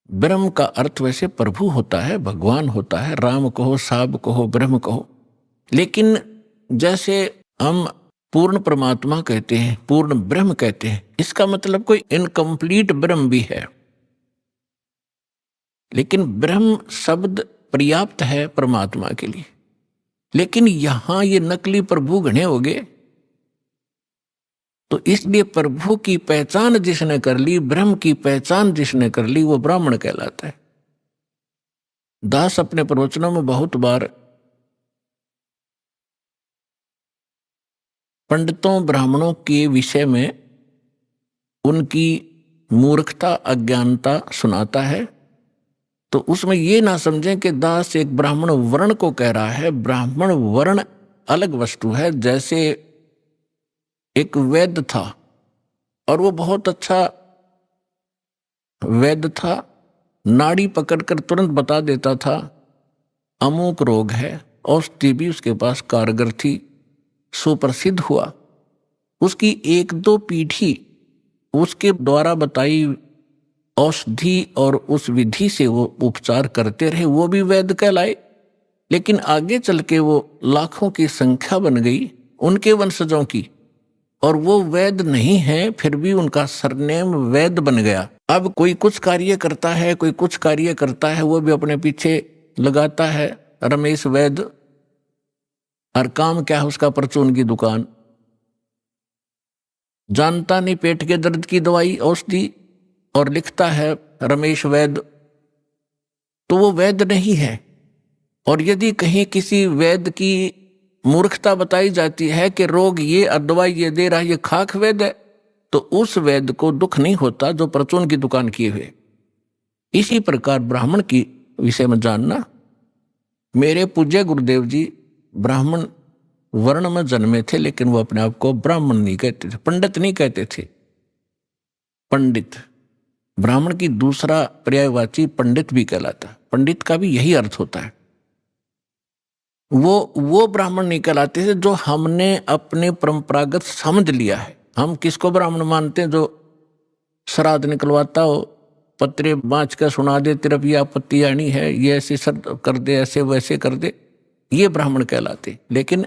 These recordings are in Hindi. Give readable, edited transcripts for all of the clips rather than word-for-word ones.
ब्रह्म का अर्थ वैसे प्रभु होता है, भगवान होता है, राम कहो, साब कहो, ब्रह्म कहो। लेकिन जैसे हम पूर्ण परमात्मा कहते हैं, पूर्ण ब्रह्म कहते हैं, इसका मतलब कोई इनकम्प्लीट ब्रह्म भी है। लेकिन ब्रह्म शब्द पर्याप्त है परमात्मा के लिए। लेकिन यहां ये नकली प्रभु घने हो गए, तो इसलिए प्रभु की पहचान जिसने कर ली, ब्रह्म की पहचान जिसने कर ली, वो ब्राह्मण कहलाता है। दास अपने प्रवचनों में बहुत बार पंडितों ब्राह्मणों के विषय में उनकी मूर्खता अज्ञानता सुनाता है। तो उसमें ये ना समझें कि दास एक ब्राह्मण वर्ण को कह रहा है। ब्राह्मण वर्ण अलग वस्तु है। जैसे एक वैद्य था और वो बहुत अच्छा वैद्य था, नाड़ी पकड़कर तुरंत बता देता था अमुक रोग है, औषधि भी उसके पास कारगर थी, सुप्रसिद्ध हुआ। उसकी एक दो पीढ़ी उसके द्वारा बताई औषधि और उस विधि से वो उपचार करते रहे, वो भी वैद्य कहलाए। लेकिन आगे चल के वो लाखों की संख्या बन गई उनके वंशजों की, और वो वैद्य नहीं है, फिर भी उनका सरनेम वैद्य बन गया। अब कोई कुछ कार्य करता है, कोई कुछ कार्य करता है, वो भी अपने पीछे लगाता है रमेश वैद्य, और काम क्या है उसका, परचून की दुकान। जानता नहीं पेट के दर्द की दवाई औषधि, और लिखता है रमेश वैद्य, तो वो वैद्य नहीं है। और यदि कहीं किसी वैद्य की मूर्खता बताई जाती है कि रोग ये और दवाई ये दे रहा है, ये खाक वैद्य है, तो उस वैद्य को दुख नहीं होता जो परचून की दुकान किए हुए। इसी प्रकार ब्राह्मण की विषय में जानना, मेरे पूज्य गुरुदेव जी ब्राह्मण वर्ण में जन्मे थे, लेकिन वो अपने आप को ब्राह्मण नहीं कहते थे, पंडित नहीं कहते थे। पंडित ब्राह्मण की दूसरा पर्यायवाची पंडित भी कहलाता। पंडित का भी यही अर्थ होता है। वो ब्राह्मण नहीं कहलाते थे जो हमने अपने परंपरागत समझ लिया है। हम किसको ब्राह्मण मानते हैं? जो श्राद्ध निकलवाता हो, पत्रे बाँच कर सुना दे, तरफ ये आपत्ति आनी है, ये ऐसे शब्द कर दे, ऐसे वैसे कर दे, ये ब्राह्मण कहलाते। लेकिन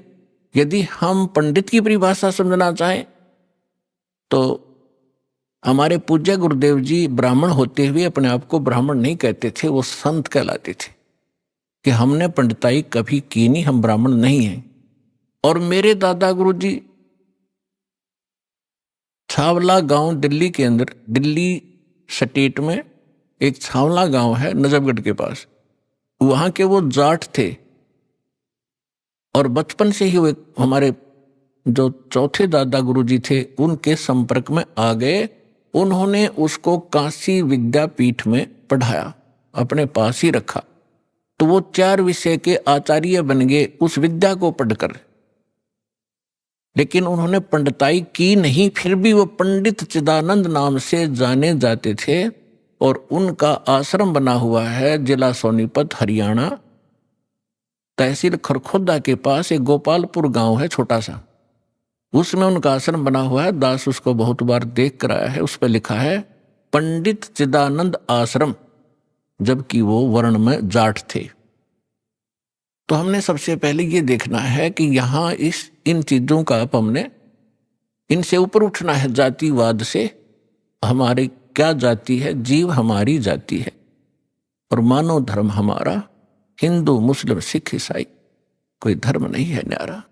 यदि हम पंडित की परिभाषा समझना चाहें तो हमारे पूज्य गुरुदेव जी ब्राह्मण होते हुए अपने आप को ब्राह्मण नहीं कहते थे, वो संत कहलाते थे कि हमने पंडिताई कभी की नहीं, हम ब्राह्मण नहीं हैं। और मेरे दादा गुरु जी छावला गांव दिल्ली के अंदर, दिल्ली स्टेट में एक छावला गांव है नजफगढ़ के पास, वहां के वो जाट थे। और बचपन से ही वो हमारे जो चौथे दादा गुरु जी थे उनके संपर्क में आ गए। उन्होंने उसको काशी विद्यापीठ में पढ़ाया, अपने पास ही रखा, तो वो 4 विषय के आचार्य बन गए उस विद्या को पढ़कर। लेकिन उन्होंने पंडिताई की नहीं, फिर भी वो पंडित चिदानंद नाम से जाने जाते थे। और उनका आश्रम बना हुआ है जिला सोनीपत हरियाणा, तहसील खरखोदा के पास एक गोपालपुर गांव है छोटा सा, उसमें उनका आश्रम बना हुआ है। दास उसको बहुत बार देख कर आया है, उस पर लिखा है पंडित चिदानंद आश्रम, जबकि वो वर्ण में जाट थे। तो हमने सबसे पहले ये देखना है कि यहाँ इन चीजों का हमने इनसे ऊपर उठना है, जातिवाद से। हमारी क्या जाति है? जीव हमारी जाति है, और मानव धर्म हमारा हिंदू मुस्लिम सिख ईसाई, कोई धर्म नहीं है न्यारा।